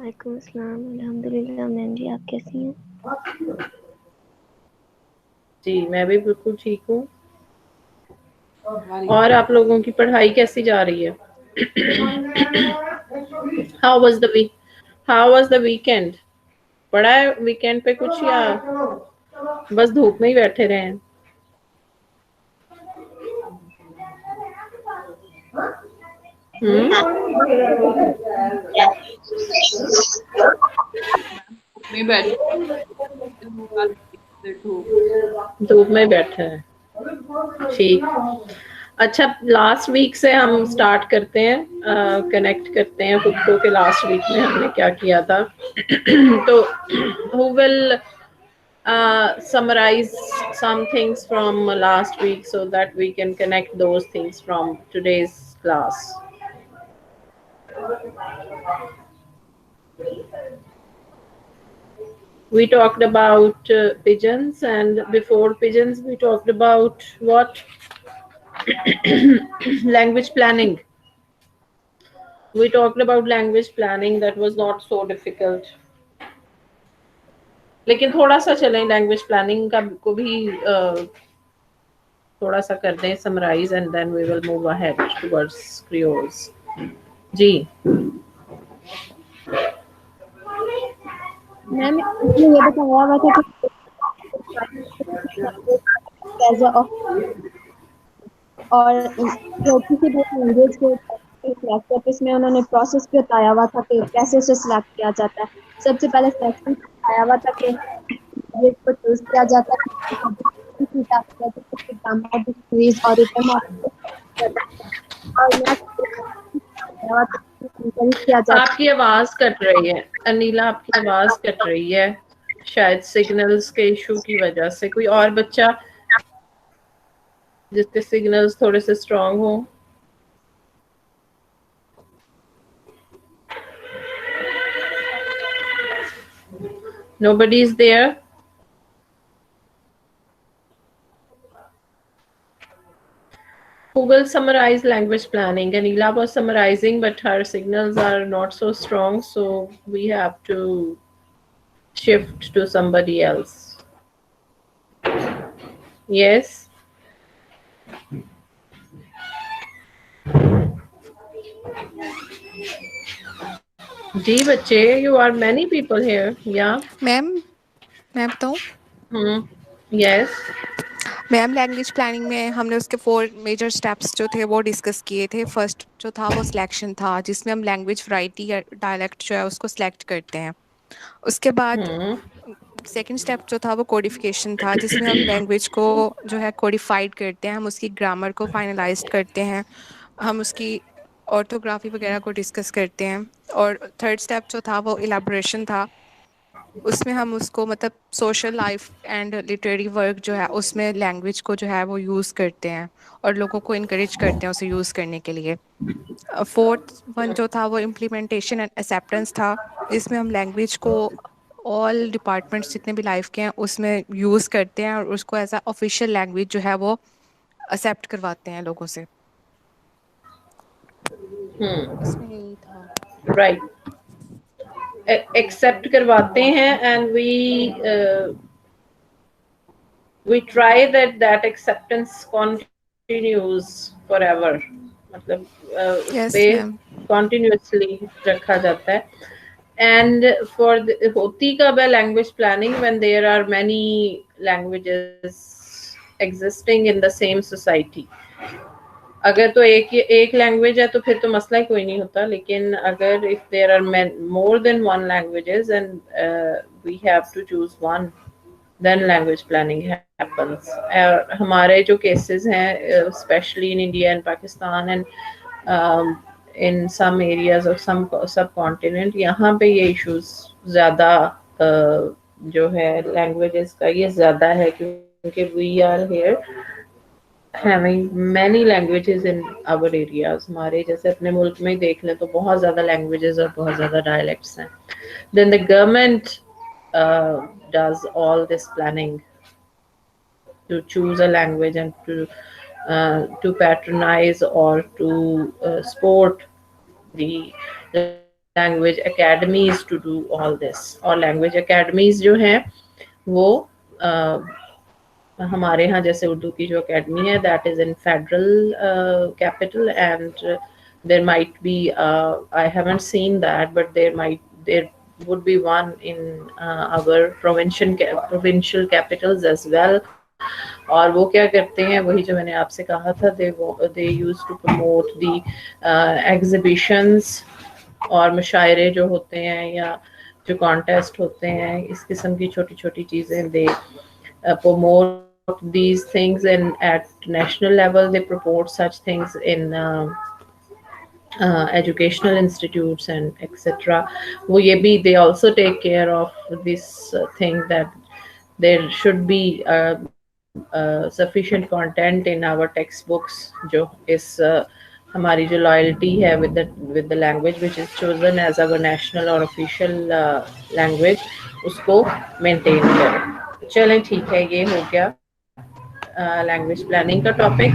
वालेकुम अस्सलाम। अल्हम्दुलिल्लाह मैम जी, आप कैसी हैं? जी मैं भी बिल्कुल ठीक हूँ। और आप लोगों की पढ़ाई कैसी जा रही है? How was the week how was the weekend? पढ़ा है वीकेंड पे कुछ या बस धूप में ही बैठे रहे हैं? में बैठे धूप में बैठे हैं, ठीक। अच्छा, लास्ट वीक से हम स्टार्ट करते हैं, कनेक्ट करते हैं खुद को कि लास्ट वीक में हमने क्या किया था। तो who will summarize some things from last week so that we can connect those things from today's class? We talked about pigeons, and before pigeons we talked about what? Language planning. We talked about language planning. That was not so difficult. लेकिन थोड़ा सा चलें language planning का को भी थोड़ा सा कर दें summarise, and then we will move ahead towards creoles. जी मैम इसमें ये बताया हुआ था कि एज अ और किसी भी लैंग्वेज को सिलेक्ट करके इसमें उन्होंने प्रोसेस भी बताया हुआ था कि कैसे उसे सिलेक्ट किया जाता है। सबसे पहले सिलेक्शन बताया हुआ था कि लैंग्वेज को चूज किया जाता है ग्रामर डिक्शनरीज और रिटन और नेक्स्ट किया जाता है। आपकी आवाज कट रही है अनिला, आपकी आवाज कट रही है, शायद सिग्नल्स के इशू की वजह से। कोई और बच्चा जिसके सिग्नल्स थोड़े से स्ट्रांग हो? Nobody is there. Who will summarize language planning? Anila was summarizing, but her signals are not so strong, so we have to shift to somebody else. Yes. जी बच्चे, you are many people here. Yeah. Ma'am तो Yes. Ma'am language planning में हमने उसके 4 major steps जो थे वो discuss किए थे। फर्स्ट जो था वो सिलेक्शन था, जिसमें हम लैंग्वेज वैरायटी या डायलेक्ट जो है उसको सिलेक्ट करते हैं। उसके बाद सेकंड स्टेप जो था वो कोडिफिकेशन था, जिसमें हम लैंग्वेज को जो है कोडिफाइड करते हैं, हम उसकी ग्रामर को फाइनलाइज करते हैं, हम उसकी ऑर्थोग्राफी वगैरह को डिस्कस करते हैं। और थर्ड स्टेप जो था वो इलेबोरेशन था, उसमें हम उसको मतलब social life and literary work जो है उसमें लैंग्वेज को जो है वो यूज़ करते हैं और लोगों को इनकरेज करते हैं उसे यूज़ करने के लिए। फोर्थ वन जो था वो इम्प्लीमेंटेशन एंड एक्सेप्टेंस था, जिसमें हम लैंग्वेज को ऑल डिपार्टमेंट्स जितने भी लाइफ के हैं उसमें यूज़ करते हैं और उसको एज अ ऑफिशियल लैंग्वेज जो है वो एक्सेप्ट करवाते हैं लोगों से। इसमें यही था। Right. Accept करवाते हैं, and we try that acceptance continues forever. मतलब उस यस पे मैम। continuously रखा जाता है। And for होती कब है language planning? When there are many languages existing in the same society. अगर तो एक लैंग्वेज है तो फिर तो मसला ही कोई नहीं होता, लेकिन अगर if there are more than one languages and we have to choose one, then language planning happens. हमारे जो केसेस हैं specially in India and Pakistan and in some areas of some subcontinent, यहाँ पे ये इश्यूज ज़्यादा जो है languages का ये ज़्यादा है, क्योंकि we are here having many languages in our areas. हमारे जैसे अपने मुल्क में देख लें तो बहुत ज़्यादा languages और बहुत ज़्यादा dialects हैं. Then the government does all this planning to choose a language and to patronize or to support the language academies to do all this. और language academies जो हैं वो हमारे यहाँ जैसे उर्दू की जो अकेडमी है that is in federal capital and there might be I haven't seen that but there would be one in our provincial capitals as well. और वो क्या करते हैं वही जो मैंने आपसे कहा था they used to promote the exhibitions और मुशायरे जो होते हैं या जो कॉन्टेस्ट होते हैं इस किस्म की छोटी छोटी चीज़ें they promote these things, and at national level they promote such things in educational institutes and etc. वो ये भी they also take care of this thing that there should be sufficient content in our textbooks जो इस हमारी जो loyalty है with the language which is chosen as our national or official language उसको maintain करें. चलें ठीक है ये हो गया लैंग्वेज प्लानिंग का टॉपिक.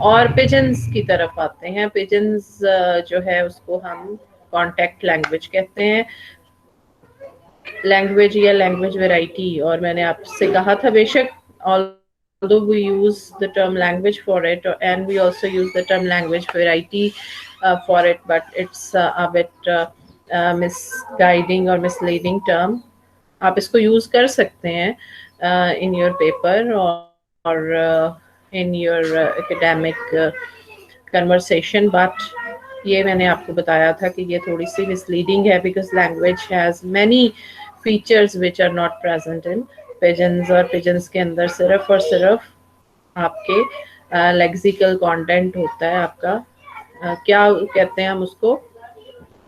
और पिजन्स की तरफ आते हैं. पिजन्स जो है उसको हम कॉन्टेक्ट लैंग्वेज कहते हैं. लैंग्वेज या लैंग्वेज वैरायटी. और मैंने आपसे कहा था बेशक although we use the term language for it and we also use the term language variety for it, but it's a bit misguiding or misleading term. आप इसको यूज कर सकते हैं in your paper or in your academic conversation, but ये मैंने आपको बताया था कि ये थोड़ी सी misleading है because language has many features which are not present in pigeons. और pigeons के अंदर सिर्फ और सिर्फ आपके lexical content होता है. आपका क्या कहते हैं हम उसको,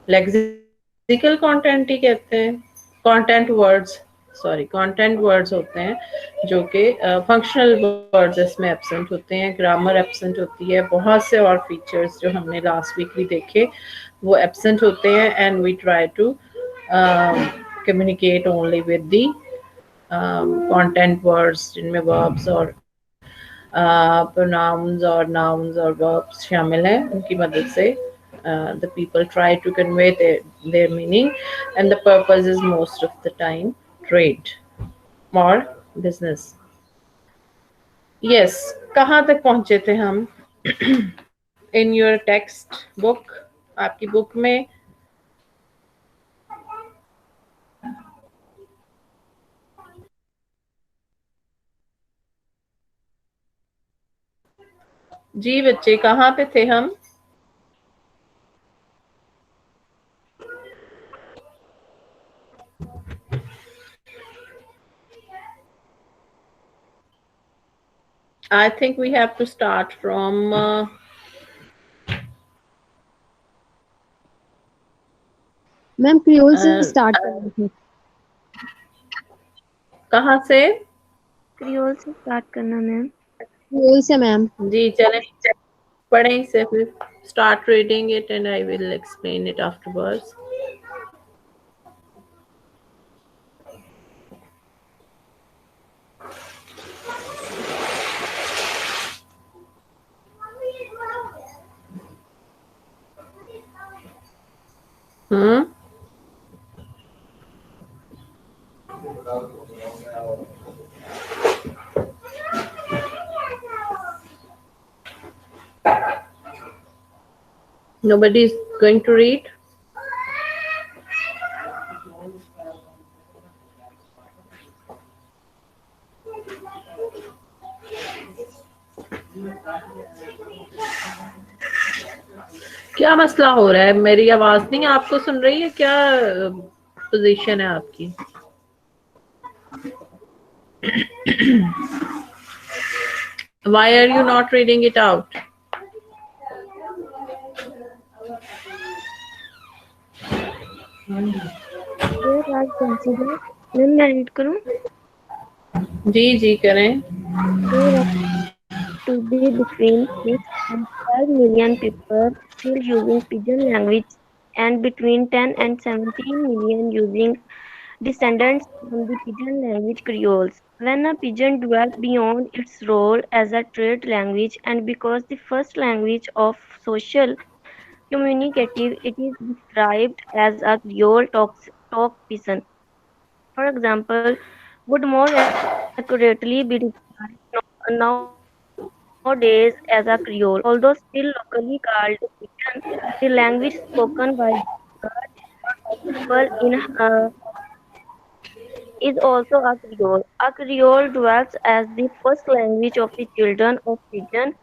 lexical content ही कहते हैं. content words होते हैं जो कि फंक्शनल वर्ड्स इसमें एब्सेंट होते हैं. ग्रामर एब्सेंट होती है. बहुत से और फीचर्स जो हमने लास्ट वीक भी देखे वो एब्सेंट होते हैं. And we try to communicate only with the content words जिनमें वर्ब्स और प्रोनाउंस और नाउन्स और वर्ब्स शामिल हैं. उनकी मदद से the people try to convey their meaning, and the purpose is most of the time trade or business. Yes, कहाँ तक पहुँचे थे हम? In your text book, आपकी बुक में जी बच्चे कहाँ पे थे हम? I think we have to start from ma'am creole से स्टार्ट करना है. कहाँ से? क्रियोल से स्टार्ट करना मैम. क्रियोल से मैम. जी चलें पढ़ें इसे फिर. Start reading it and I will explain it afterwards. Nobody is going to read? क्या मसला हो रहा है? मेरी आवाज नहीं आपको सुन रही है? क्या पोजीशन है आपकी? Why are you not reading it out? Ma'am मैं रीड करूं? जी करें. To be between 6 and 12 million people still using pidgin language, and between 10 and 17 million using descendants from the pidgin language creoles. When a pidgin developed beyond its role as a trade language and because the first language of social communicative. It is described as a Creole talk pigeon. For example, would more accurately be described nowadays as a Creole. Although still locally called pigeon, the language spoken by birds or people in is also a Creole. A Creole develops as the first language of the children of pigeon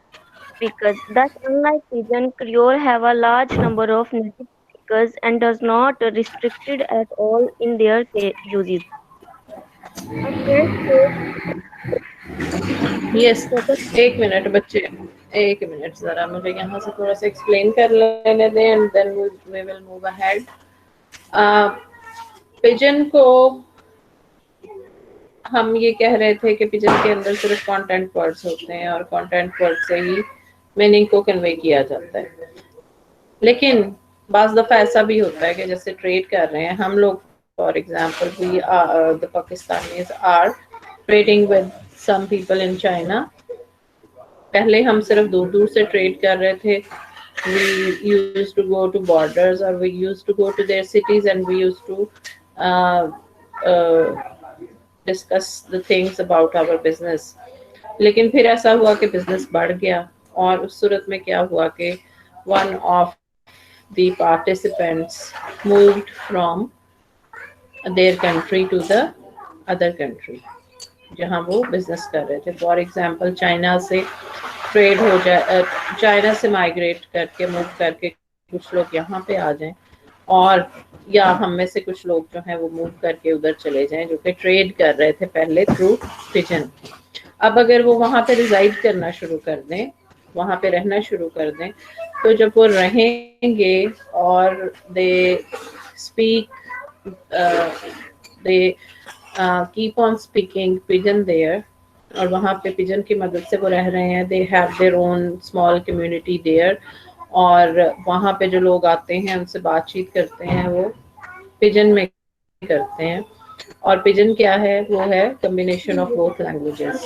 speakers. Thus, unlike pigeon, Creole have a large number of native speakers and does not restricted at all in their uses. A French state yes, spoken एक minute बच्चे, एक minute जरा मुझे यहाँ से थोड़ा सा explain कर लेने दें and then we will move ahead. Pidgin को हम ये कह रहे थे कि पिजन के अंदर सिर्फ कंटेंट वर्ड्स होते हैं और कंटेंट वर्ड से ही मीनिंग को कन्वे किया जाता है। लेकिन बाज़ दफ़ा ऐसा भी होता है कि जैसे ट्रेड कर रहे हैं हम लोग, for example we the Pakistanis are trading with some people in China. पहले हम सिर्फ दूर दूर से ट्रेड कर रहे थे। we used to go to borders or we used to go to their cities and we used to uh, uh, discuss the things about our business। लेकिन फिर ऐसा हुआ कि बिजनेस बढ़ गया और उस सूरत में क्या हुआ कि one of the participants moved from their country to the other country जहाँ वो बिजनेस कर रहे थे। फॉर एग्जांपल चाइना से ट्रेड हो जाए, चाइना से माइग्रेट करके मूव करके कुछ लोग यहाँ पे आ जाएं और या हम में से कुछ लोग जो हैं वो मूव करके उधर चले जाएं जो कि ट्रेड कर रहे थे पहले थ्रू पिजन। अब अगर वो वहाँ पे रिजाइड करना शुरू कर दें, वहाँ पे रहना शुरू कर दें, तो जब वो रहेंगे और they speak they keep on speaking pidgin there और वहाँ पे पिजन की मदद से वो रह रहे हैं। They have their own small community there और वहाँ पे जो लोग आते हैं उनसे बातचीत करते हैं वो पिजन में करते हैं। और पिजन क्या है? वो है combination of both languages,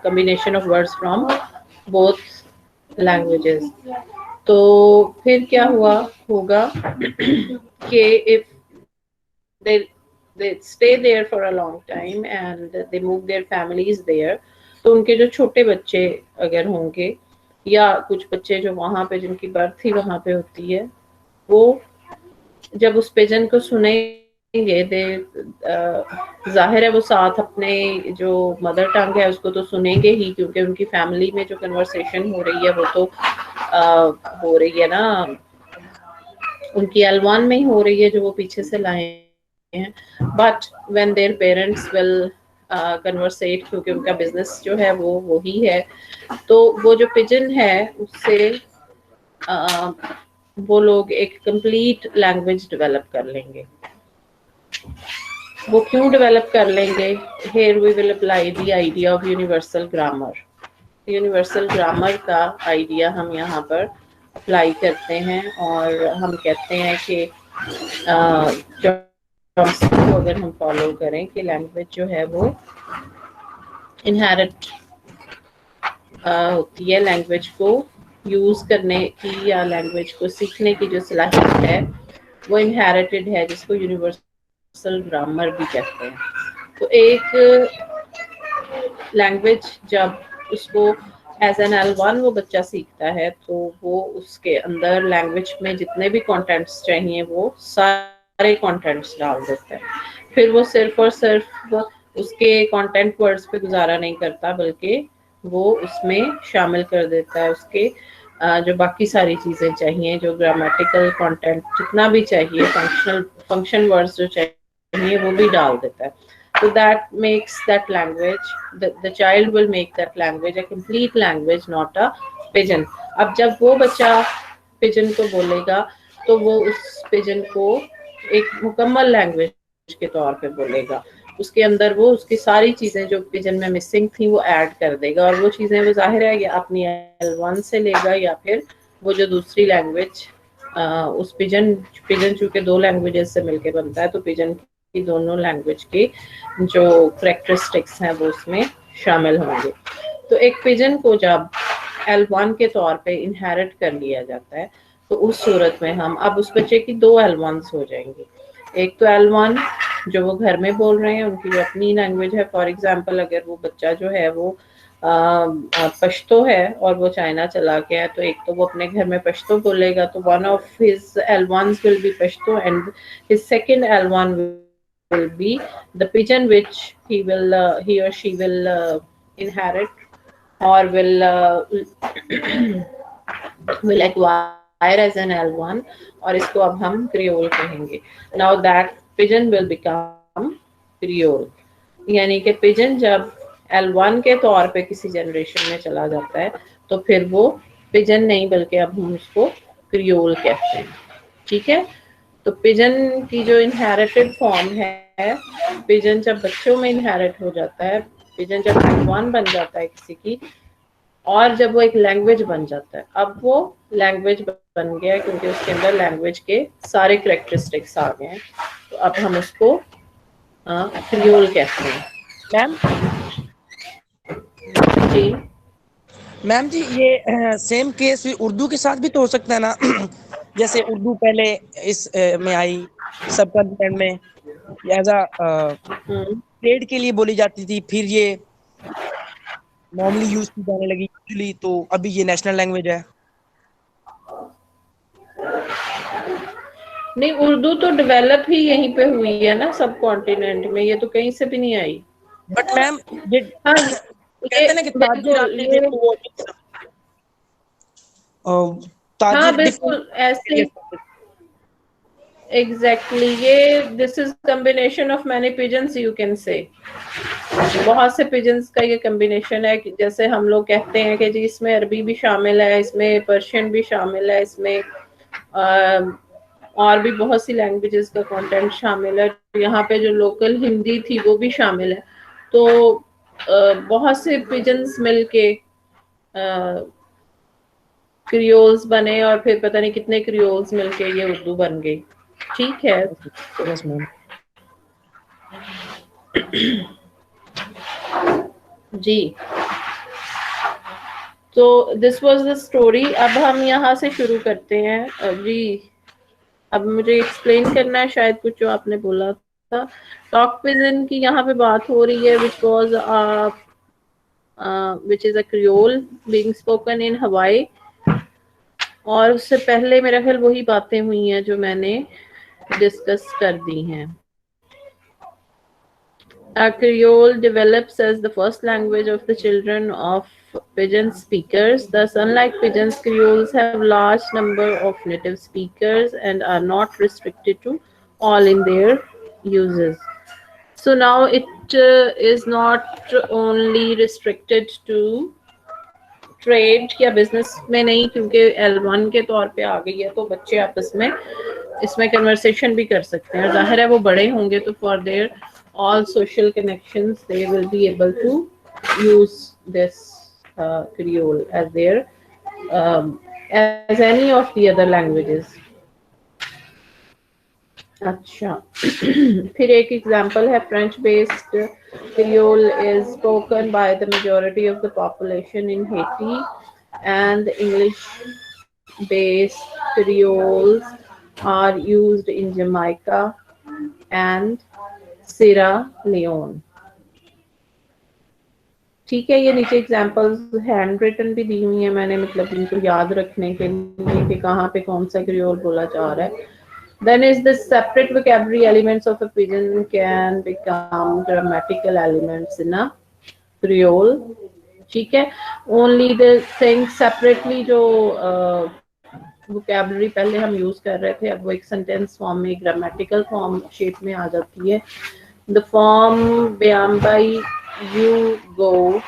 combination of words from both languages. तो फिर क्या हुआ होगा कि if they stay there for a long time and they move their families there, तो उनके जो छोटे बच्चे अगर होंगे या कुछ बच्चे जो वहाँ पे जिनकी बर्थ ही वहाँ पे होती है, वो जब उस पिजन को सुनेंगे दे जाहिर है वो साथ अपने जो मदर टंग है उसको तो सुनेंगे ही, क्योंकि उनकी फैमिली में जो कन्वर्सेशन हो रही है वो तो हो रही है ना, उनकी एलवान में ही हो रही है जो वो पीछे से लाए हैं। But when their parents will conversate, क्योंकि उनका बिजनेस जो है वो ही है, तो वो जो पिजन है उससे वो लोग एक कंप्लीट लैंग्वेज डेवलप कर लेंगे। वो क्यों डेवलप कर लेंगे? Here we will apply the idea of universal grammar. Universal grammar का आइडिया हम यहाँ पर अप्लाई करते हैं और हम कहते हैं कि को अगर हम फॉलो करें कि लैंग्वेज जो है वो इनहेरिट होती है, लैंग्वेज को यूज करने की या लैंग्वेज को सीखने की जो सलाहियत है वो इनहेरिटेड है, जिसको यूनिवर्सल ग्रामर भी कहते हैं। तो एक लैंग्वेज जब उसको एज एन L1 वो बच्चा सीखता है तो वो उसके अंदर लैंग्वेज में जितने भी कंटेंट्स चाहिए वो सारे कंटेंट्स डाल देता है। फिर वो सिर्फ और सिर्फ उसके कंटेंट वर्ड्स पे गुजारा नहीं करता, बल्कि वो उसमें शामिल कर देता है उसके जो बाकी सारी चीज़ें चाहिए, जो ग्रामेटिकल कंटेंट जितना भी चाहिए, फंक्शन वर्ड्स जो चाहिए वो भी डाल देता है। So that makes that language, the child will make that language a complete language, not a pigeon। अब जब वो बच्चा पिजन को बोलेगा तो वो उस पिजन को एक मुकम्मल लैंग्वेज के तौर पे बोलेगा। उसके अंदर वो उसकी सारी चीज़ें जो पिजन में मिसिंग थी वो ऐड कर देगा और वो चीज़ें वो जाहिर है या अपनी L1 से लेगा या फिर वो जो दूसरी लैंग्वेज उस पिजन चूँकि दो लैंग्वेजेस से मिलके बनता है तो पिजन की दोनों लैंग्वेज की जो करेक्टरिस्टिक्स हैं वो उसमें शामिल होंगे। तो एक पिजन को जब L1 के तौर पे इनहेरिट कर लिया जाता है तो उस सूरत में हम अब उस बच्चे की 2 L1s हो जाएंगी। एक तो L1 जो वो घर में बोल रहे हैं, उनकी जो अपनी लैंग्वेज है। फॉर एग्जांपल अगर वो बच्चा जो है वो पश्तो है और वो चाइना चला गया है, तो एक तो वो अपने घर में पश्तो बोलेगा, तो one of his L1s will be Pashto and his second L1 will be the pigeon which he or she will inherit or will acquire as an L1, और इसको अब हम क्रियोल कहेंगे। Now that pigeon will become creole, यानी कि pigeon जब L1 के तौर पे किसी जनरेशन में चला जाता है तो फिर वो पिजन नहीं बल्कि अब हम उसको क्रियोल कहते हैं। ठीक है, तो पिजन की जो इनहेरिटेड फॉर्म है, पिजन जब बच्चों में इनहेरिट हो जाता है, पिजन जब L1 बन जाता है किसी की, और जब वो एक लैंग्वेज बन जाता है, अब वो लैंग्वेज बन गया क्योंकि उसके अंदर लैंग्वेज के सारे कैरेक्टरिस्टिक्स आ गए हैं, तो अब हम उसको क्रियोल कहते हैं। मैम जी मैम जी, ये सेम केस उर्दू के साथ भी तो हो सकता है ना? जैसे उर्दू पहले इस में आई सब कॉन्टिनेंट में एज अ ट्रेड के लिए बोली जाती थी, फिर ये नॉर्मली यूज की जाने लगी यूजुअली, तो अभी ये नेशनल लैंग्वेज है। नहीं, उर्दू तो डेवलप ही यहीं पे हुई है ना सब कॉन्टिनेंट में, ये तो कहीं से भी नहीं आई। बट मैम ये हाँ, कहते हैं ना कि ताजिर आते थे तो वो ताजिर हाँ बिल्कुल ऐसे एग्जैक्टली ये this is combination of many pidgins you can say, बहुत से पिजन्स का ये कॉम्बिनेशन है कि जैसे हम लोग कहते हैं कि जी इसमें अरबी भी शामिल है, इसमें पर्शियन भी शामिल है, इसमें और भी बहुत सी लैंग्वेजेस का कंटेंट शामिल है, यहाँ पे जो लोकल हिंदी थी वो भी शामिल है, तो बहुत से पिजन्स मिलके क्रियोल्स बने और फिर पता नहीं कितने क्रियोल्स मिलके ये उर्दू बन गई। ठीक है, यस मैम जी। तो दिस वाज द स्टोरी। अब हम यहाँ से शुरू करते हैं जी। अब मुझे एक्सप्लेन करना है शायद कुछ जो आपने बोला था। टॉक पिजन की यहाँ पे बात हो रही है, which was which is a creole being spoken in हवाई। और उससे पहले मेरा ख्याल वही बातें हुई हैं जो मैंने डिस्कस कर दी हैं। A Creole develops as the first language of the children of Pidgin speakers. Thus, unlike Pidgins, Creoles have large number of native speakers and are not restricted to all in their uses. So now it is not only restricted to trade या business में नहीं, क्योंकि L1 के तौर पे आ गई है तो बच्चे आपस में इसमें कन्वर्सेशन भी कर सकते हैं। जाहिर है वो बड़े होंगे तो for their all social connections they will be able to use this creole as their as any of the other languages. अच्छा फिर एक एग्जांपल है French based Creole is spoken by the majority of the population in Haiti, and English based Creoles are used in Jamaica and Sierra Leone. ठीक है, ये नीचे examples hand written भी दी हुई है मैंने, मतलब इनको याद रखने के लिए कि कहाँ पे कौन सा क्रियोल बोला जा रहा है। Then is the separate vocabulary elements of a pidgin can become grammatical elements in a Creole. ठीक है, only the thing separately जो vocabulary पहले हम यूज कर रहे थे अब वो एक सेंटेंस फॉर्म में ग्रामेटिकल फॉर्म शेप में आ जाती है। The form beyond by you go,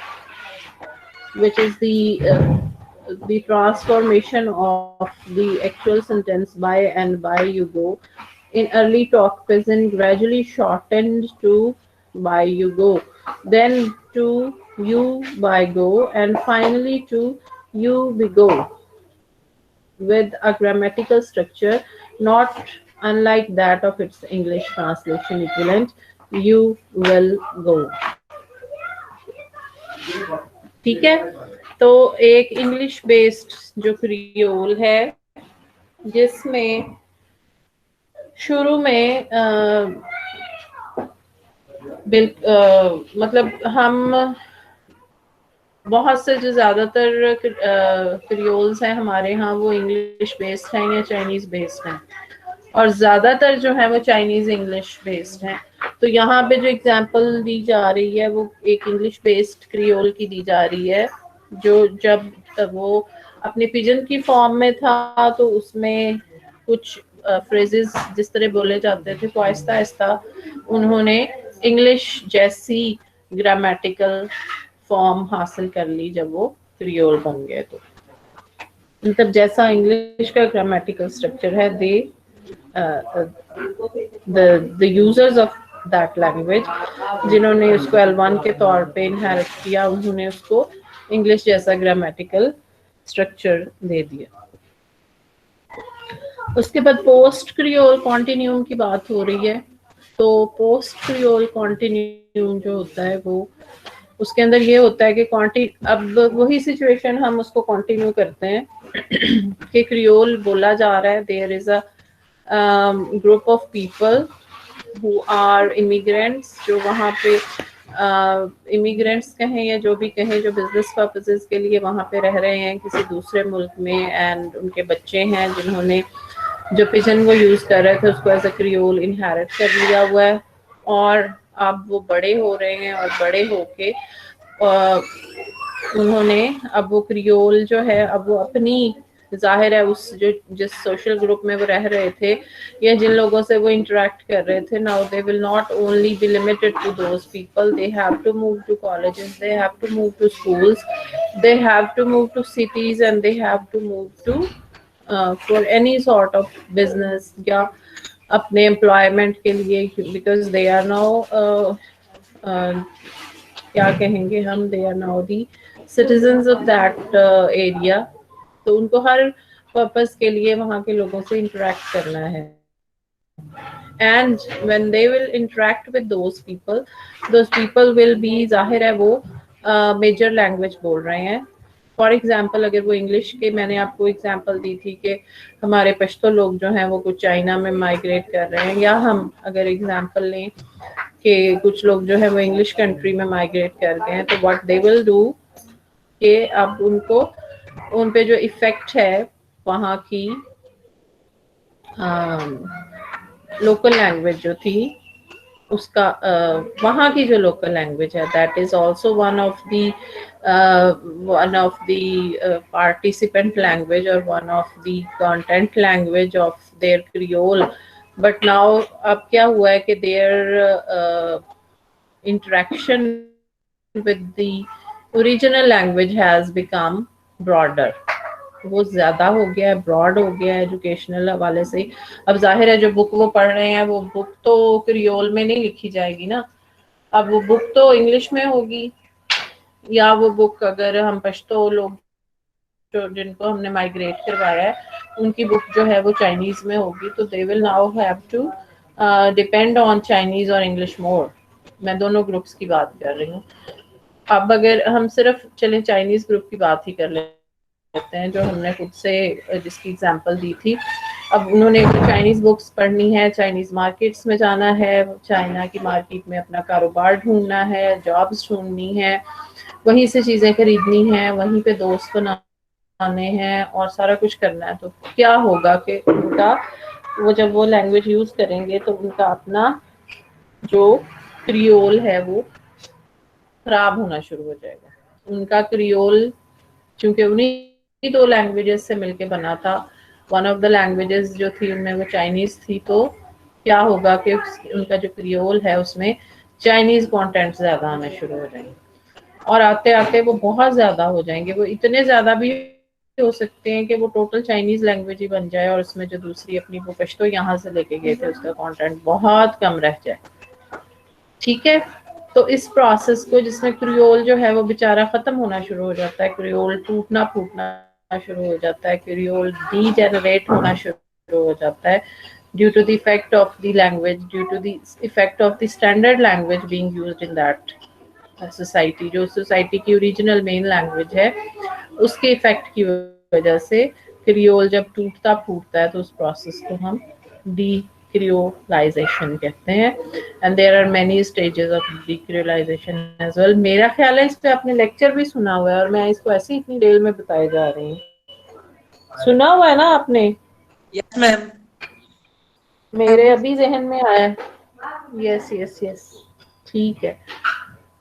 which is the transformation of the actual sentence by and by you go in early talk present gradually shortened to by you go, then to you by go, and finally to you be go, with a grammatical structure not unlike that of its English translation equivalent, you will go. ठीक है, तो एक English based जो creole है जिसमें शुरू में मतलब हम बहुत से जो ज़्यादातर क्रियोल्स हैं हमारे यहाँ वो इंग्लिश बेस्ड हैं या चाइनीज़ बेस्ड हैं, और ज़्यादातर जो है वो चाइनीज़ इंग्लिश बेस्ड हैं। तो यहाँ पे जो एग्जांपल दी जा रही है वो एक इंग्लिश बेस्ड क्रियोल की दी जा रही है, जो जब वो अपने पिजन की फॉर्म में था तो उसमें कुछ फ्रेजेस जिस तरह बोले जाते थे तो आहिस्ता आहिस्ता उन्होंने इंग्लिश जैसी ग्रामेटिकल फॉर्म हासिल कर ली जब वो क्रियोल बन गए। तो मतलब जैसा इंग्लिश का ग्रामेटिकल स्ट्रक्चर है, they the users of that language जिन्होंने उसको L1 के तौर पे इनहेरिट किया, उन्होंने उसको इंग्लिश जैसा ग्रामेटिकल स्ट्रक्चर दे दिया। उसके बाद पोस्ट क्रियोल कॉन्टिन्यूम की बात हो रही है। तो पोस्ट क्रियोल कॉन्टिन्यूम जो होता है वो उसके अंदर ये होता है कि अब वही सिचुएशन हम उसको कंटिन्यू करते हैं कि क्रियोल बोला जा रहा है, there is a group of people who are immigrants, जो वहाँ पे इमिग्रेंट्स कहें या जो भी कहें, जो बिजनेस पर्पसेस के लिए वहाँ पे रह रहे हैं किसी दूसरे मुल्क में, एंड उनके बच्चे हैं जिन्होंने जो पिजन वो यूज कर रहे थे उसको एज अ क्रियोल इनहेरिट कर लिया हुआ है, और अब वो बड़े हो रहे हैं और बड़े होके उन्होंने अब वो क्रियोल जो है अब वो अपनी जाहिर है उस जिस सोशल ग्रुप में वो रह रहे थे या जिन लोगों से वो इंटरेक्ट कर रहे थे, now they will not only be limited to those people, they have to move to colleges, they have to move to schools, they have to move to cities, and they have to move to for any sort of business या अपने employment के लिए, because they are now क्या कहेंगे हम, they are now the citizens of that area. तो उनको हर purpose के लिए वहाँ के लोगों से इंटरेक्ट करना है, and when they will interact with those people will be, जाहिर है वो मेजर लैंग्वेज बोल रहे हैं। फॉर एग्जाम्पल अगर वो इंग्लिश के, मैंने आपको एग्जाम्पल दी थी कि हमारे पश्तो लोग जो हैं वो कुछ चाइना में माइग्रेट कर रहे हैं, या हम अगर एग्जाम्पल लें कि कुछ लोग जो है वो इंग्लिश कंट्री में माइग्रेट कर गए हैं, तो व्हाट दे विल डू कि अब उनको उन पे जो इफेक्ट है वहाँ की लोकल लैंग्वेज जो थी उसका, वहाँ की जो लोकल लैंग्वेज है, that is also one of the participant language और one of the content language of their creole. But now अब क्या हुआ है कि their interaction with the original language has become broader, वो ज्यादा हो गया है, ब्रॉड हो गया है एजुकेशनल हवाले से। अब जाहिर है जो बुक वो पढ़ रहे हैं वो बुक तो क्रियोल में नहीं लिखी जाएगी ना, अब वो बुक तो इंग्लिश में होगी, या वो बुक अगर हम पश्तो लोग जो जिनको हमने माइग्रेट करवाया है उनकी बुक जो है वो चाइनीज में होगी, तो they will now have to depend on Chinese और इंग्लिश मोर। मैं दोनों ग्रुप्स की बात कर रही हूँ। अब अगर हम सिर्फ चलें चाइनीज ग्रुप की बात ही कर लेते हैं जो हमने खुद से जिसकी एग्जांपल दी थी। अब उन्होंने चाइनीज बुक्स पढ़नी है, चाइनीज मार्केट्स में जाना है, चाइना की मार्केट में अपना कारोबार ढूंढना है, जॉब्स ढूंढनी है, वहीं से चीजें खरीदनी है, वहीं पे दोस्त बनाने हैं और सारा कुछ करना है। तो क्या होगा कि उनका वो जब वो लैंग्वेज यूज करेंगे तो उनका अपना जो क्रियोल है वो खराब होना शुरू हो जाएगा। उनका क्रियोल चूंकि उन्हीं दो लैंग्वेजेस से मिलके बना था, वन ऑफ द लैंग्वेजेस जो थी उनमें वो चाइनीज थी, तो क्या होगा कि उनका जो क्रियोल है उसमें चाइनीज कंटेंट ज्यादा आना शुरू हो जाएंगे, और आते आते वो बहुत ज्यादा हो जाएंगे। वो इतने ज्यादा भी हो सकते हैं कि वो टोटल चाइनीज लैंग्वेज ही बन जाए और उसमें जो दूसरी अपनी वो पश्तो यहाँ से लेके गए थे उसका कंटेंट बहुत कम रह जाए। ठीक है, तो इस प्रोसेस को जिसमें क्रियोल जो है वो बेचारा खत्म होना शुरू हो जाता है, क्रियोल टूटना फूटना शुरू हो जाता है, क्रियोल डीजेनरेट होना शुरू हो जाता है due to the effect of the language, due to the effect of the standard language being used in that society. जो सोसाइटी की ओरिजिनल मेन लैंग्वेज है उसके इफेक्ट की वजह से क्रियोल जब टूटता फूटता है तो उस प्रोसेस को हम डीक्रियोलाइजेशन कहते हैं। And there are many stages of decreolisation as well. मेरा ख्याल है इस पे आपने लेक्चर भी सुना हुआ है और मैं इसको ऐसे ही इतनी डिटेल में बताए जा रही हूँ। सुना हुआ है ना आपने? Yes ma'am. मेरे अभी जहन में आया। यस यस यस, ठीक है।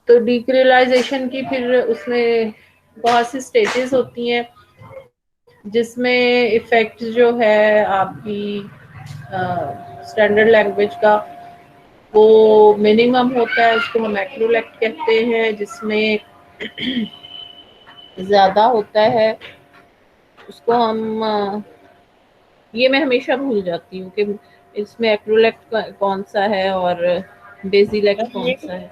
तो डीक्रियोलाइजेशन की फिर उसमें बहुत सी स्टेजेस होती हैं जिसमें इफेक्ट जो है आपकी स्टैंडर्ड लैंग्वेज का वो मिनिमम होता है, उसको हम एक्रोलेक्ट कहते हैं। जिसमें ज्यादा होता है उसको हम ये मैं हमेशा भूल जाती हूँ कि इसमें एक्रोलेक्ट कौन सा है और बेसिलेक्ट कौन सा है।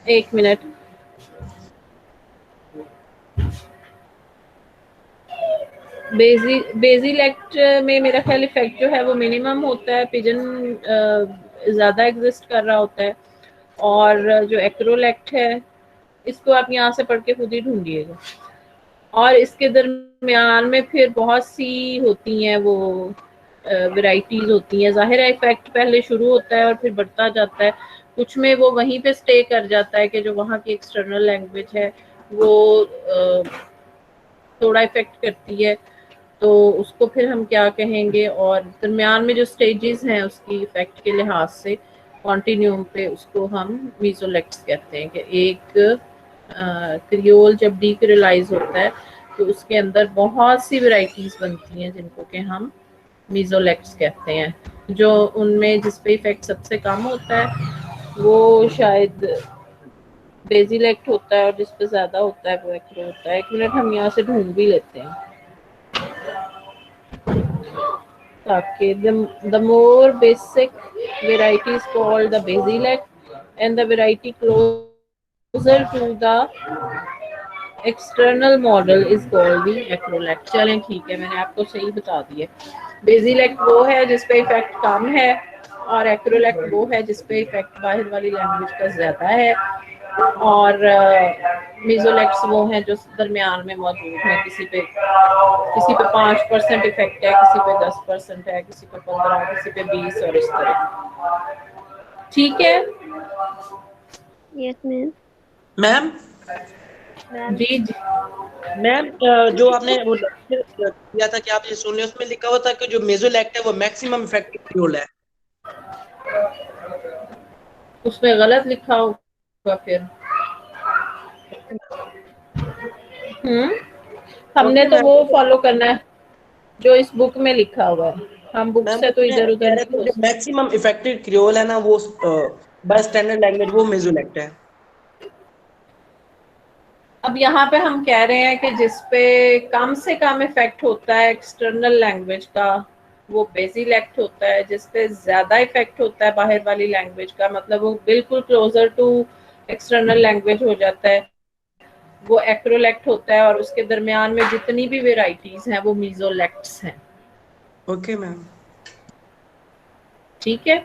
एक मिनट। बेसिलेक्ट में मेरा ख्याल इफेक्ट जो है वो मिनिमम होता है, पिजन ज्यादा एग्जिस्ट कर रहा होता है। और जो एक्रोलेक्ट है इसको आप यहाँ से पढ़ के खुद ही ढूंढिएगा। और इसके दरमियान में फिर बहुत सी होती हैं वो वैरायटीज होती हैं। जाहिर है इफेक्ट पहले शुरू होता है और फिर बढ़ता जाता है। कुछ में वो वहीं पे स्टे कर जाता है कि जो वहाँ की एक्सटर्नल लैंग्वेज है वो थोड़ा इफेक्ट करती है, तो उसको फिर हम क्या कहेंगे। और दरमियान में जो स्टेजेस हैं उसकी इफेक्ट के लिहाज से कॉन्टिन्यूम पे उसको हम मीजोलेक्ट्स कहते हैं। कि एक क्रियोल जब डीक्रियोलाइज होता है तो उसके अंदर बहुत सी वैरायटीज बनती हैं जिनको कि हम मीजोलेक्ट्स कहते हैं। जो उनमें जिस पे इफेक्ट सबसे कम होता है वो शायद बेसिलेक्ट होता है और जिस पे ज्यादा होता है वो एक्रो होता है। एक मिनट हम यहाँ से ढूंढ भी लेते हैं ताकि the more basic variety is called the basilect and the variety closer to the external model is called the acrolect। चलें ठीक है, मैंने आपको सही बता दिया। बेसिलेक्ट वो है जिस पे इफेक्ट कम है और एक्रोलेक्ट वो है जिस पे इफेक्ट बाहर वाली लैंग्वेज का ज्यादा है। और मीजोलेक्ट्स वो हैं जो दरमियान में मौजूद हैं। किसी पे 5% इफेक्ट है, किसी पे 10% है, किसी पे 15, किसी पे 20 और इस तरह। ठीक है यस मैम। मैम मैम जी जी। मैम जो आपने वो लेक्चर दिया था कि आप ये सुन रहे उसमें लिखा हुआ था कि जो मेसोलेक्ट है वो मैक्सिमम इफेक्टिव क्रियोल है। उसमें गलत लिखा होगा फिर। हमने ओके तो मैम। वो फॉलो करना है जो इस बुक में लिखा हुआ है। हम बुक मैम से तो उसमें इधर कह उधर रहे नहीं थे हो जो सकते। मैक्सिमम इफेक्टिव क्रियोल है ना वो बाय स्टैंडर्ड लैंग्वेज वो मेसोलेक्ट है। अब यहाँ पे हम कह रहे हैं कि जिस पे कम से कम इफेक्ट होता है एक्सटर्नल लैंग्वेज का वो बेसिलेक्ट होता है। जिस पे ज्यादा इफेक्ट होता है बाहर वाली लैंग्वेज का, मतलब वो बिल्कुल क्लोजर टू एक्सटर्नल लैंग्वेज हो जाता है, वो एक्रोलेक्ट होता है। और उसके दरमियान में जितनी भी वेराइटीज हैं वो मीजोलेक्ट्स हैं। Okay ma'am. ठीक है,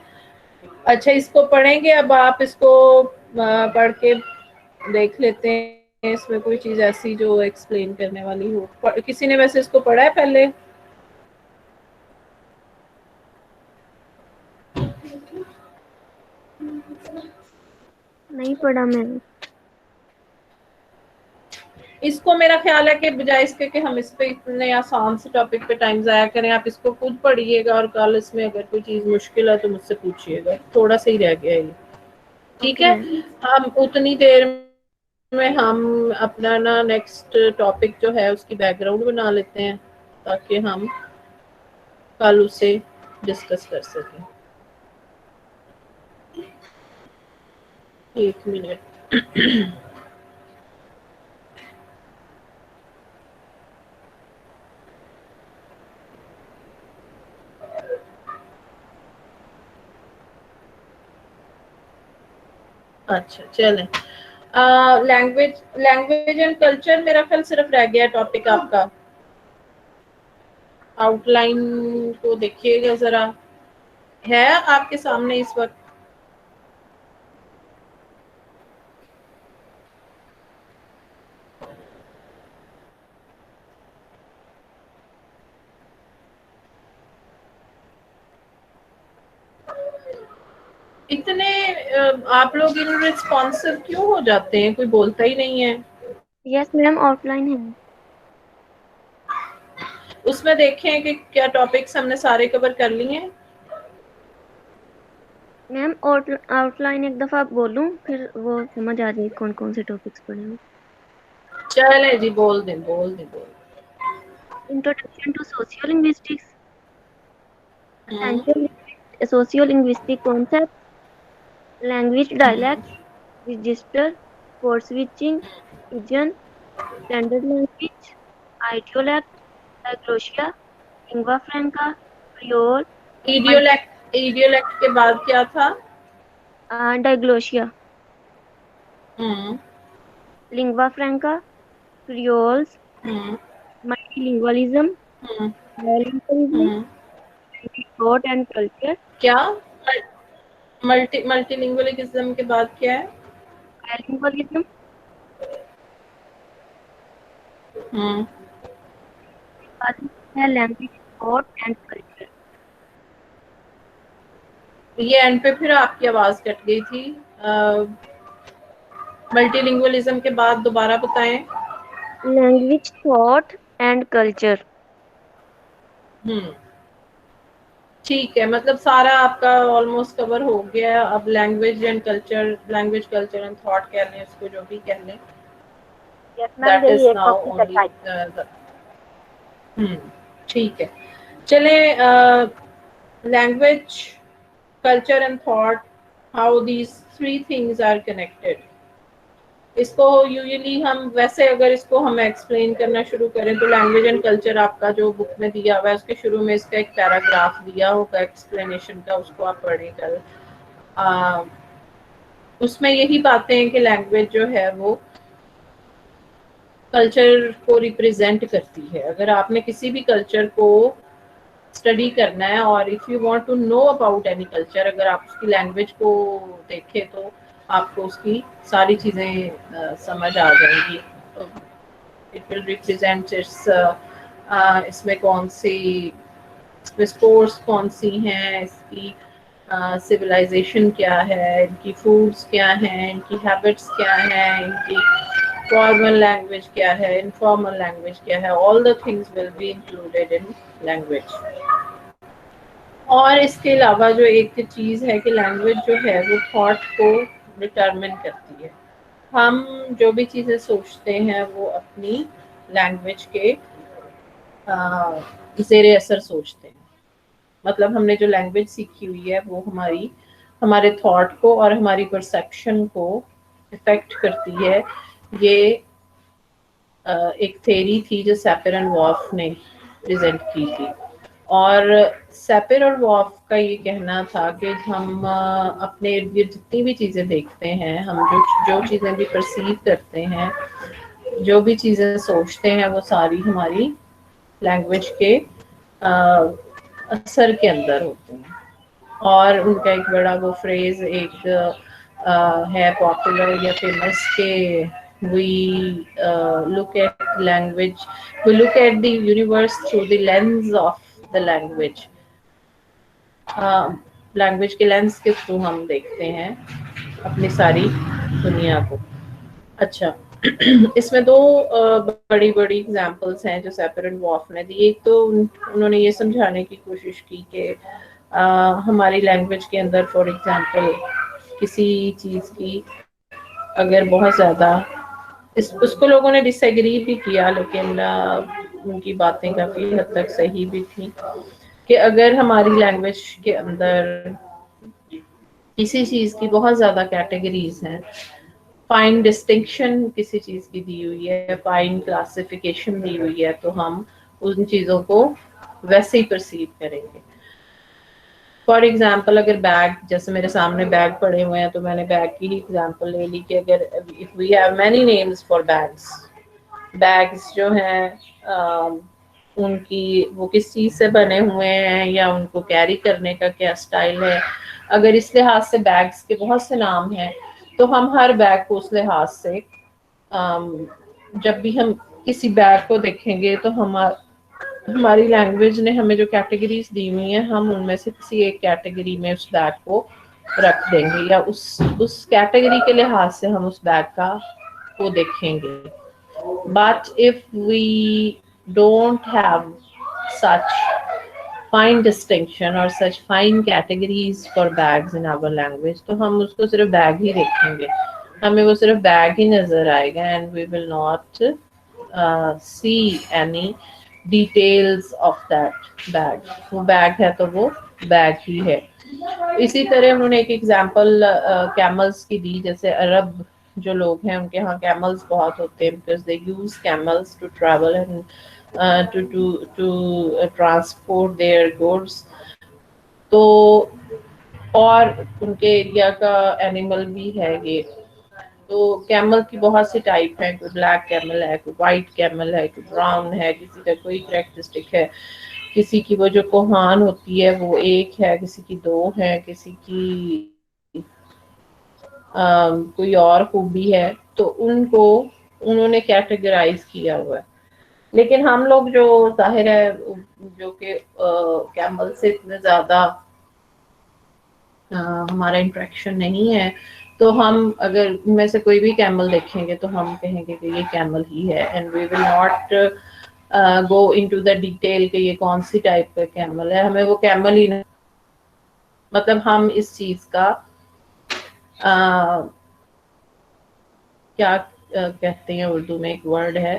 अच्छा इसको पढ़ेंगे। अब आप इसको पढ़ के देख लेते हैं इसमें कोई चीज ऐसी जो एक्सप्लेन करने वाली हो। किसी ने वैसे इसको पढ़ा है पहले? नहीं पढ़ा मैम। इसको मेरा ख्याल है कि बजाय इसके कि हम इस पे इतने आसान से टॉपिक पे टाइम जाया करें, आप इसको खुद पढ़िएगा और कल इसमें अगर कोई चीज मुश्किल है तो मुझसे पूछिएगा। थोड़ा सा ही रह गया है ये। ठीक ओके है, मैम। हम उतनी देर में हम अपना ना नेक्स्ट टॉपिक जो है उसकी बैकग्राउंड बना लेते हैं ताकि हम कल उसे डिस्कस कर सकें। एक मिनट। अच्छा चलें। लैंग्वेज लैंग्वेज एंड कल्चर मेरा ख्याल सिर्फ रह गया टॉपिक आपका। आउटलाइन को देखिएगा जरा, है आपके सामने इस वक्त? इतने आप लोग इनरिस्पॉन्सिव क्यों हो जाते हैं, कोई बोलता ही नहीं है। यस मैम, ऑफलाइन है। उसमें देखें कि क्या टॉपिक्स हमने सारे कवर कर लिए हैं। मैम आउटलाइन एक दफा बोलूं, फिर वो समझ आ जाएगी कौन कौन से टॉपिक्स पढ़े हैं। चले जी, बोल दें बोल दें बोल दें। Introduction to sociolinguistics, hmm, essential sociolinguistic concept, language dialect, register, code switching, pidgin, standard language, idiolect, diglossia, lingua franca, creole, idiolect के बाद क्या था? Diglossia, hmm lingua franca, creoles, hmm multilingualism, hmm bilingualism, hmm. Thought and culture, क्या multilingualism के बाद क्या है? Bilingualism, hmm. है लैंग्वेज, थॉट एंड कल्चर। ये एंड पे फिर आपकी आवाज कट गई थी। मल्टीलिंगुअलिज्म के बाद दोबारा बताएं। Language, thought and culture. Hmm, ठीक है, मतलब सारा आपका ऑलमोस्ट कवर हो गया है। अब language and culture, language culture and thought कह लें उसको, जो भी कह लें, यस मैम, दैट यही इज एक नाउ टॉपिक ओनली। अच्छा है। ठीक है, चले। Language, culture and thought, how these three things are connected. इसको यूजुअली हम वैसे अगर इसको हम एक्सप्लेन करना शुरू करें तो लैंग्वेज एंड कल्चर आपका जो बुक में दिया हुआ है उसके शुरू में इसका एक पैराग्राफ दिया होगा एक्सप्लेनेशन का, उसको आप पढ़ें कल। उसमें यही बातें हैं कि लैंग्वेज जो है वो कल्चर को रिप्रेजेंट करती है। अगर आपने किसी भी कल्चर को स्टडी करना है और if you want to know about any culture, अगर आप उसकी लैंग्वेज को देखें तो आपको उसकी सारी चीज़ें समझ आ जाएंगी। इट विल रिप्रेजेंट इट्स, इसमें कौन सी, इसमें स्पोर्ट्स कौन सी हैं, इसकी सिविलाइजेशन क्या है, इनकी फूड्स क्या हैं, इनकी हैबिट्स क्या हैं, इनकी फॉर्मल लैंग्वेज क्या है, इनफॉर्मल लैंग्वेज क्या है। All the things will be included in language. और इसके अलावा जो एक चीज़ है कि लैंग्वेज जो है वो थॉट को डिटरमिन करती है। हम जो भी चीज़ें सोचते हैं वो अपनी लैंग्वेज के ज़ेरे असर सोचते हैं। मतलब हमने जो लैंग्वेज सीखी हुई है वो हमारे थॉट को और हमारी परसेप्शन को इफेक्ट करती है। ये एक थ्योरी थी जो सैपर एंड वॉल्फ ने प्रेजेंट की थी। और सैपर और वॉल्फ का ये कहना था कि हम अपने इर्द गिर्द जितनी भी चीज़ें देखते हैं, हम जो चीज़ें भी परसीव करते हैं, जो भी चीज़ें सोचते हैं, वो सारी हमारी लैंग्वेज के असर के अंदर होते हैं। और उनका एक बड़ा वो फ्रेज एक है पॉपुलर या फेमस के we look at language, we look at the universe through the lens of the language. Language के लेंस के थ्रू हम देखते हैं अपनी सारी दुनिया को। अच्छा, इसमें दो बड़ी बड़ी एग्जांपल्स हैं जो सैपर एंड वॉल्फ ने दी। एक तो उन्होंने ये समझाने की कोशिश की कि हमारी लैंग्वेज के अंदर फॉर एग्जांपल किसी चीज़ की अगर बहुत ज़्यादा उसको लोगों ने डिसएग्री भी किया, लेकिन उनकी बातें काफ़ी हद तक सही भी थी कि अगर हमारी लैंग्वेज के अंदर किसी चीज़ की बहुत ज़्यादा कैटेगरीज हैं, फाइन डिस्टिंक्शन किसी चीज़ की दी हुई है, फाइन क्लासिफिकेशन दी हुई है, तो हम उन चीज़ों को वैसे ही परसीव करेंगे। फॉर एग्जाम्पल अगर बैग, जैसे मेरे सामने बैग पड़े हुए हैं तो मैंने बैग की ही एग्जाम्पल ले ली कि अगर if we have many names for bags जो हैं उनकी वो किस चीज़ से बने हुए हैं या उनको कैरी करने का क्या स्टाइल है, अगर इस लिहाज से बैग्स के बहुत से नाम हैं तो हम हर बैग को उस लिहाज से जब भी हम किसी बैग को देखेंगे तो हमारी लैंग्वेज ने हमें जो कैटेगरीज दी हुई हैं, हम उनमें से किसी एक कैटेगरी में उस बैग को रख देंगे, या उस कैटेगरी के लिहाज से हम उस बैग का को देखेंगे. But if we don't have such fine distinction or such fine categories for bags in our language, तो हम उसको सिर्फ बैग ही देखेंगे, हमें वो सिर्फ बैग ही नजर आएगा, and we will not see any details of that bag. वो बैग है तो वो बैग ही है. इसी तरह उन्होंने एक एग्जांपल कैमल्स की दी. जैसे अरब जो लोग हैं उनके यहाँ कैमल्स बहुत होते हैं, because they use camels to travel and to transport their goods. तो और उनके एरिया का एनिमल भी है ये. तो कैमल की बहुत सी टाइप है, कोई ब्लैक कैमल है, कोई वाइट कैमल है, कोई ब्राउन है, किसी का कोई कैरेक्टरिस्टिक है, किसी की वो जो कोहान होती है वो एक है, किसी की दो है, किसी की कोई और खूबी है. तो उनको उन्होंने कैटेगराइज किया हुआ है. लेकिन हम लोग जो जाहिर है जो कि कैमल से इतने ज्यादा हमारा इंटरेक्शन नहीं है, तो हम अगर में से कोई भी कैमल देखेंगे तो हम कहेंगे कि ये कैमल ही है, and we will not go into the detail कि ये कौन सी टाइप का कैमल है. हमें वो कैमल ही नहीं, मतलब हम इस चीज का क्या कहते हैं उर्दू में एक वर्ड है,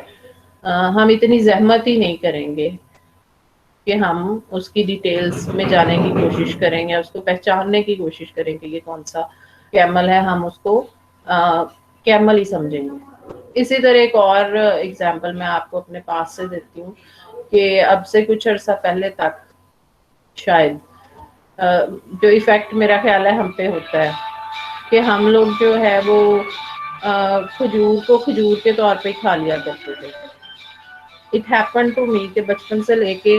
हम इतनी जहमत ही नहीं करेंगे कि हम उसकी डिटेल्स में जाने की कोशिश करेंगे, उसको पहचानने की कोशिश करेंगे ये कौन सा कैमल है, हम उसको कैमल ही समझेंगे. इसी तरह एक और एग्जांपल मैं आपको अपने पास से देती हूँ कि अब से कुछ अर्सा पहले तक शायद जो इफेक्ट मेरा ख्याल है हम पे होता है कि हम लोग जो है वो खजूर को खजूर के तौर पे खा लिया करते थे. इट हैपन टू मी कि बचपन से लेके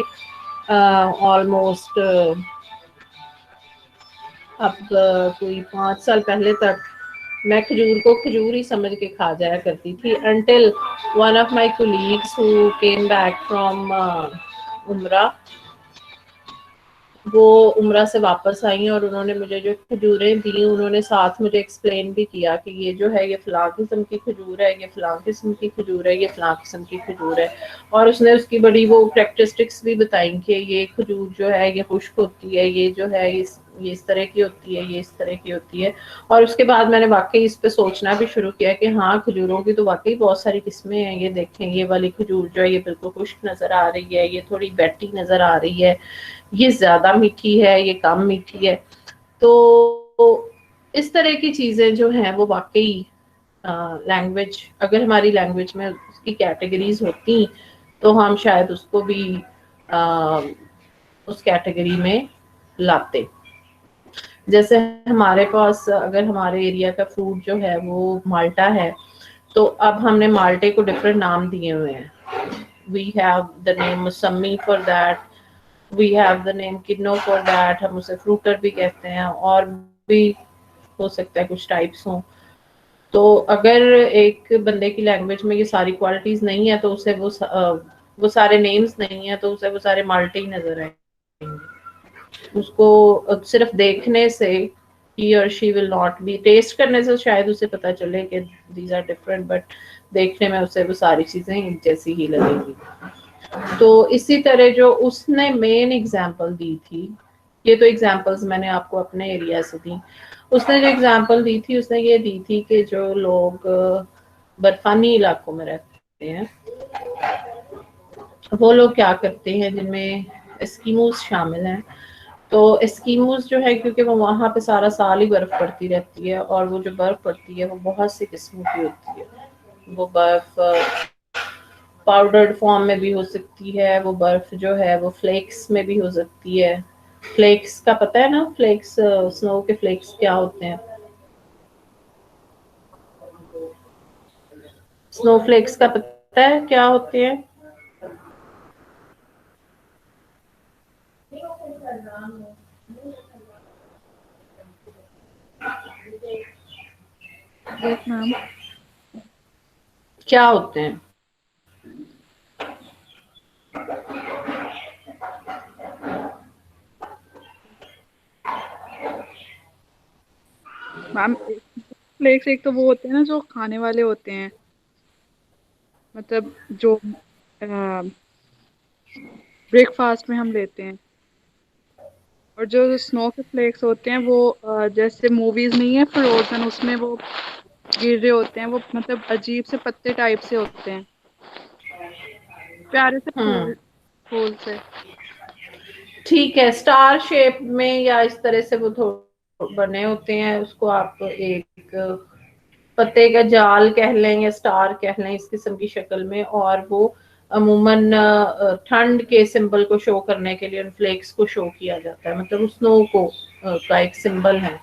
ऑलमोस्ट अब कोई 5 साल पहले तक मैं खजूर को खजूर ही समझ के खा जाया करती थी, until one of my colleagues who came back from उम्रा, वो उम्रा से वापस आई और उन्होंने मुझे जो खजूरें दी उन्होंने साथ मुझे एक्सप्लेन भी किया कि ये जो है ये फलां किस्म की खजूर है, ये फलां किस्म की खजूर है, ये फलां किस्म की खजूर है. और उसने उसकी बड़ी वो कैरेक्टरिस्टिक्स भी बताई कि ये खजूर जो है ये खुश्क होती है, ये जो है ये इस तरह की होती है, ये इस तरह की होती है. और उसके बाद मैंने वाकई इस पे सोचना भी शुरू किया कि हाँ खजूरों की तो वाकई बहुत सारी किस्में हैं. ये देखें ये वाली खजूर जो है ये बिल्कुल खुश्क नजर आ रही है, ये थोड़ी बैठी नजर आ रही है, ये ज्यादा मीठी है, ये कम मीठी है. तो इस तरह की चीजें जो हैं वो वाकई लैंग्वेज, अगर हमारी लैंग्वेज में उसकी कैटेगरीज होती तो हम शायद उसको भी उस कैटेगरी में लाते. जैसे हमारे पास अगर हमारे एरिया का फ्रूट जो है वो माल्टा है, तो अब हमने माल्टे को डिफरेंट नाम दिए हुए हैं. We have the name mausami for that, we have the name kinnow for that, हम उसे फ्रूटर भी कहते हैं, और भी हो सकता है कुछ टाइप्स हों. तो अगर एक बंदे की लैंग्वेज में ये सारी क्वालिटीज नहीं है तो उसे वो सारे नेम्स नहीं है तो उसे वो सारे माल्टे ही नजर आएंगे. उसको सिर्फ देखने से he or she will not be, taste करने से शायद उसे पता चले कि these are different, बट देखने में उसे वो सारी चीजें एक जैसी ही लगेंगी. तो इसी तरह जो उसने मेन एग्जांपल दी थी, ये तो एग्जांपल्स मैंने आपको अपने एरिया से दी, उसने जो एग्जांपल दी थी उसने ये दी थी कि जो लोग बर्फानी इलाकों में रहते हैं वो लोग क्या करते हैं, जिनमें एस्किमोस शामिल हैं. तो एस्किमोस जो है क्योंकि वो वहाँ पे सारा साल ही बर्फ पड़ती रहती है, और वो जो बर्फ पड़ती है वो बहुत सी किस्मों की होती है. वो बर्फ पाउडर्ड फॉर्म में भी हो सकती है, वो बर्फ जो है वो फ्लेक्स में भी हो सकती है. फ्लेक्स का पता है ना, फ्लेक्स स्नो के फ्लेक्स क्या होते हैं? स्नो फ्लेक्स का पता है क्या होते हैं? मैम क्या होते हैं? मैम फ्लेक्स एक तो वो होते हैं ना जो खाने वाले होते हैं, मतलब जो ब्रेकफास्ट में हम लेते हैं, और जो स्नो के फ्लेक्स होते हैं वो जैसे मूवीज नहीं है फ्रोजन, उसमें वो गिर रहे होते हैं, वो मतलब अजीब से पत्ते टाइप से होते हैं, प्यारे से फूल फूल से। ठीक है, स्टार शेप में या इस तरह से वो थोड़े बने होते हैं, उसको आप एक पत्ते का जाल कह लें या स्टार कह लें, इस किस्म की शक्ल में, और वो अमूमन ठंड के सिंबल को शो करने के लिए उन फ्लेक्स को शो किया जाता है, मतलब उस स्नो को का एक सिंबल है।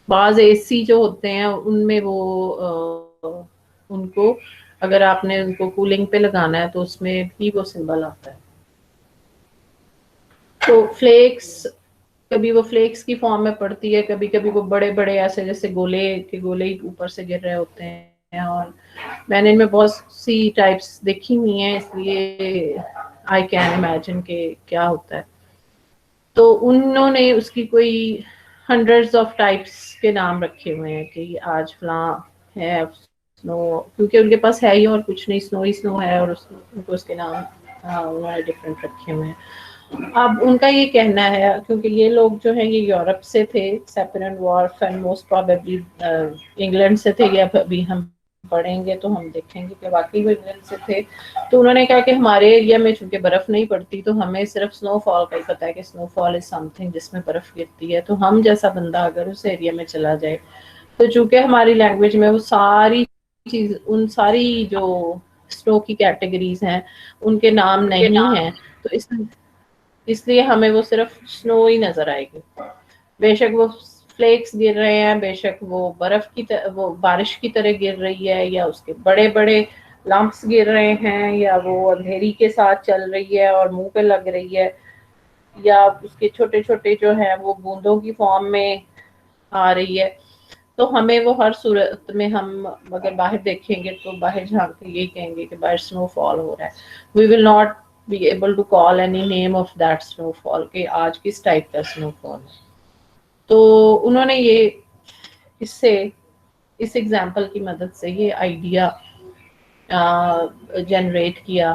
बाज एसी जो होते हैं उनमें वो उनको अगर आपने उनको कूलिंग पे लगाना है तो उसमें भी वो सिंबल आता है। तो फ्लेक्स, कभी वो फ्लेक्स की फॉर्म में पड़ती है, कभी कभी वो बड़े बड़े ऐसे जैसे गोले के गोले ही ऊपर से गिर रहे होते हैं, और मैंने इनमें बहुत सी टाइप्स देखी हुई हैं, इसलिए आई कैन इमेजिन के क्या होता है। तो उन्होंने उसकी कोई हंड्रेड्स ऑफ टाइप्स के नाम रखे हुए हैं कि आज फलां है स्नो, क्योंकि उनके पास है ही और कुछ नहीं, स्नो ही स्नो है, और उनको उसके नाम उन्होंने डिफरेंट रखे हुए हैं। अब उनका ये कहना है, क्योंकि ये लोग जो हैं ये यूरोप से थे, Sapir and Whorf, and most probably England से थे, या अभी हम पढ़ेंगे तो हम देखेंगे कि वाकई वो इंग्लैंड से थे। तो उन्होंने कहा कि हमारे एरिया में चूंकि बर्फ नहीं पड़ती तो हमें सिर्फ स्नोफॉल का ही पता है कि स्नोफॉल इज समथिंग जिसमें बर्फ गिरती है, तो हम जैसा बंदा अगर उस एरिया में चला जाए तो चूंकि हमारी लैंग्वेज में वो सारी चीज, उन सारी जो स्नो की कैटेगरीज हैं उनके नाम नहीं हैं, तो इसलिए हमें वो सिर्फ स्नो ही नजर आएगी। बेशक वो फ्लेक्स गिर रहे हैं, बेशक वो बर्फ की वो बारिश की तरह गिर रही है, या उसके बड़े बड़े लम्प्स गिर रहे हैं, या वो अंधेरी के साथ चल रही है और मुंह पे लग रही है, या उसके छोटे छोटे जो है वो बूंदों की फॉर्म में आ रही है, तो हमें वो हर सूरत में, हम अगर बाहर देखेंगे तो बाहर झांक के यही कहेंगे कि बाहर स्नोफॉल हो रहा है। We will not be able to call any name of that snowfall कि आज किस टाइप का स्नोफॉल है। तो उन्होंने ये इससे इस एग्जाम्पल की मदद से ये आइडिया जनरेट किया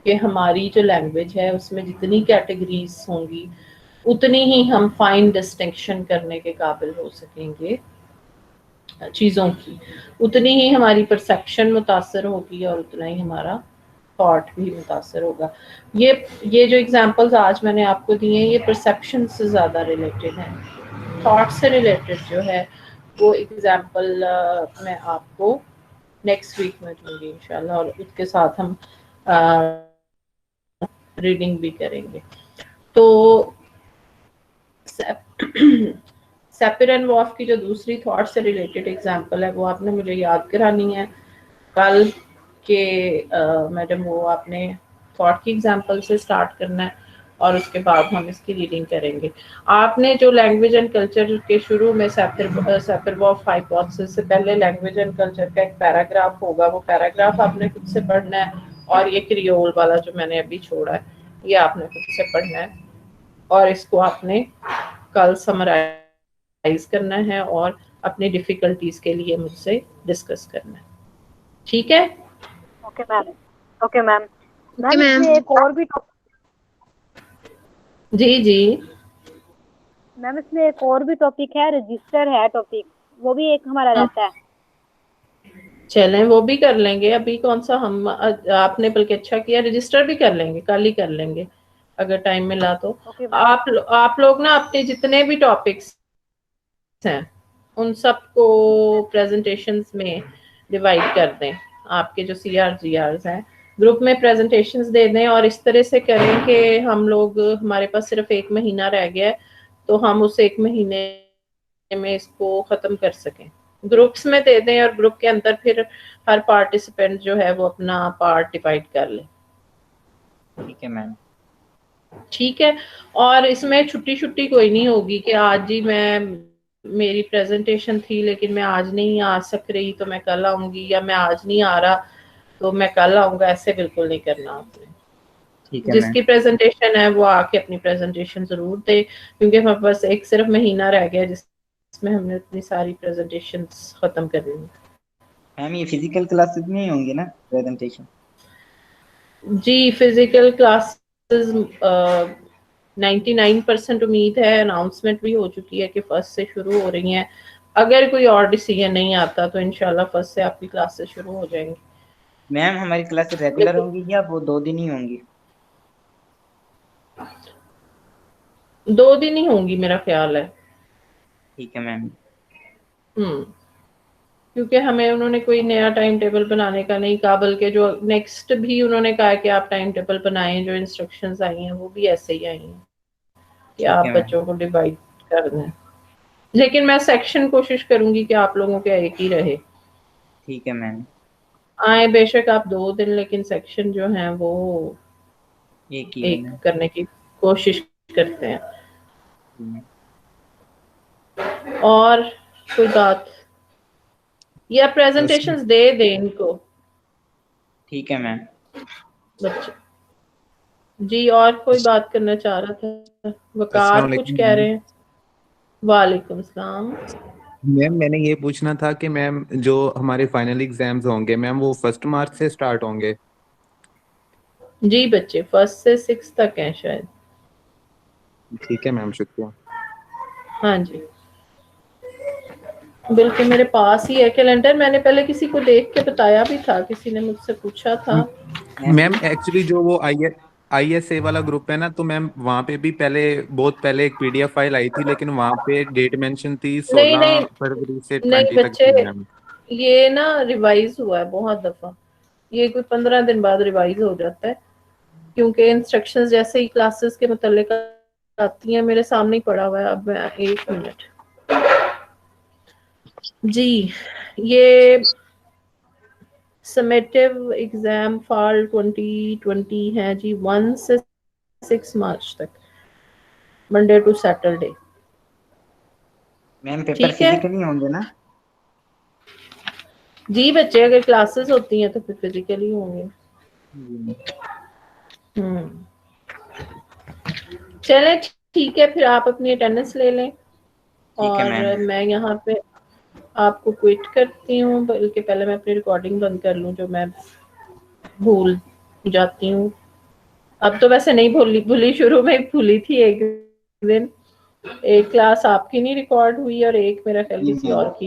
कि हमारी जो लैंग्वेज है उसमें जितनी कैटेगरीज होंगी उतनी ही हम फाइन डिस्टिंक्शन करने के काबिल हो सकेंगे चीज़ों की, उतनी ही हमारी परसेप्शन मुतासर होगी और उतना ही हमारा थॉट भी मुतासर होगा। ये जो एग्जांपल्स आज मैंने आपको दिए हैं ये परसेप्शन से ज़्यादा रिलेटेड हैं, थॉट से रिलेटेड जो है वो एग्जांपल मैं आपको नेक्स्ट वीक में दूंगी इंशाल्लाह, और उसके साथ हम रीडिंग भी करेंगे। तो सेपियर एंड वॉर्फ की जो दूसरी थॉट से रिलेटेड एग्जांपल है वो आपने मुझे याद करानी है कल के मैडम, वो आपने थॉट की एग्जांपल से स्टार्ट करना है और उसके बाद हम इसकी रीडिंग करेंगे। आपने जो लैंग्वेज एंड कल्चर के शुरू में सेपियर वॉर्फ हाइपोथेसिस से पहले लैंग्वेज एंड कल्चर का एक पैराग्राफ होगा, वो पैराग्राफ आपने खुद से पढ़ना है, और ये क्रियोल वाला जो मैंने अभी छोड़ा है ये आपने खुद से पढ़ना है, और इसको आपने कल समराइज करना है और अपनी डिफिकल्टीज के लिए मुझसे डिस्कस करना है, ठीक है? Okay ma'am. Okay ma'am. Ma'am इसमें एक और भी जी जी मैम इसमें एक और भी टॉपिक है, रजिस्टर है टॉपिक, वो भी एक हमारा रहता है। चलें वो भी कर लेंगे, अभी कौन सा हम आपने बल्कि अच्छा किया, रजिस्टर भी कर लेंगे, कल ही कर लेंगे अगर टाइम मिला तो। आप लोग ना अपने जितने भी टॉपिक्स हैं उन सबको प्रेजेंटेशंस में डिवाइड कर दें, आपके जो CRGRs हैं ग्रुप में प्रेजेंटेशंस दे दें, और इस तरह से करें कि हम लोग, हमारे पास सिर्फ 1 महीना रह गया है तो हम उस 1 महीने में इसको खत्म कर सकें। ग्रुप्स में दे दें और ग्रुप के अंदर फिर हर पार्टिसिपेंट जो है वो अपना पार्ट डिवाइड कर ले। ठीक है मैम। ठीक है, और इसमें छुट्टी कोई नहीं होगी कि आज ही मेरी प्रेजेंटेशन थी लेकिन मैं आज नहीं आ सक रही तो मैं कल आऊंगी, या मैं आज नहीं आ रहा तो मैं कल आऊंगा, ऐसे बिल्कुल नहीं करना आपने। ठीक है, जिसकी प्रेजेंटेशन है वो आके अपनी प्रेजेंटेशन जरूर दे, क्योंकि हमारे पास एक सिर्फ महीना रह गया जिस में हमने अपनी सारी प्रेजेंटेशंस खत्म कर ली। मैम ये फिजिकल क्लासेस में ही होंगे ना प्रेजेंटेशन? जी फिजिकल क्लासेस 99% उम्मीद है, अनाउंसमेंट भी हो चुकी है कि फर्स्ट से शुरू हो रही हैं। अगर कोई और डिसीजन नहीं आता तो इंशाल्लाह फर्स्ट से आपकी क्लासेस शुरू हो जाएंगी। मैम हमारी क्लासेस रेगुलर होंगी या वो 2 दिन ही होंगी? 2 दिन ही होंगी मेरा ख्याल है। ठीक है मैम। क्योंकि हमें उन्होंने कोई नया टाइम टेबल बनाने का नहीं कहा, बल्कि जो नेक्स्ट भी उन्होंने कहा कि आप टाइम टेबल बनाएं, जो इंस्ट्रक्शंस आई हैं वो भी ऐसे ही आई हैं कि ठीक आप है मैम। बच्चों को डिवाइड कर दें। लेकिन मैं सेक्शन कोशिश करूंगी कि आप लोगों के एक ही रहे। ठीक है मैम। आए बेशक आप 2 दिन, लेकिन सेक्शन जो है वो एक ही एक होना। करने की कोशिश करते हैं। हम्म। और कोई बात या बस प्रेजेंटेशंस दे दें इनको ठीक है मैम। बच्चे। जी और कोई बात करना चाह रहा था? अस्सलाम वकार कुछ वालेकुम कह मैम। रहे हैं। वालेकुम सलाम। मैम मैंने ये पूछना था कि मैम जो हमारे फाइनल एग्जाम्स होंगे मैम वो 1 मार्च से स्टार्ट होंगे? जी बच्चे 1 से 6 तक हैं शायद। ठीक है मैम, शुक्रिया। हाँ जी बिल्कुल मेरे पास ही है कैलेंडर। मैंने पहले किसी को देख के बताया भी था, किसी ने मुझसे पूछा था। मैम एक्चुअली जो वो ISA वाला ग्रुप है ना, तो मैम वहाँ पे भी बहुत पहले एक PDF फाइल आई थी, लेकिन वहाँ पे डेट मेंशन थी नहीं 16 नहीं फरवरी से नहीं 20 तक बच्चे, थी मैम। ये ना रिवाइज हुआ है बहुत दफा। ये कोई 15 दिन बाद रिवाइज हो जाता है, क्योंकि इंस्ट्रक्शंस जैसे ही क्लासेस के मुतालिक आती हैं मेरे सामने ही पड़ा हुआ है। अब मैं 1 मिनट जी, ये समेटिव एग्जाम फॉल 2020 है जी 1 से 6 मार्च तक, Monday to Saturday. Ma'am paper ठीक है फिजिकली होंगे ना? जी बच्चे, अगर क्लासेस होती हैं तो फिर फिजिकली होंगे। हम्म। चले ठीक है, फिर आप अपनी अटेंडेंस ले लें ठीक है और मैम। मैं यहाँ पे आपको क्विट करती हूँ। बल्कि पहले मैं अपनी रिकॉर्डिंग बंद कर लूँ, जो मैं भूल जाती हूँ। अब तो वैसे नहीं भूली शुरू में भूली थी एक दिन। एक क्लास आपकी नहीं रिकॉर्ड हुई और एक मेरा ख्याल जी किसी मैम। और की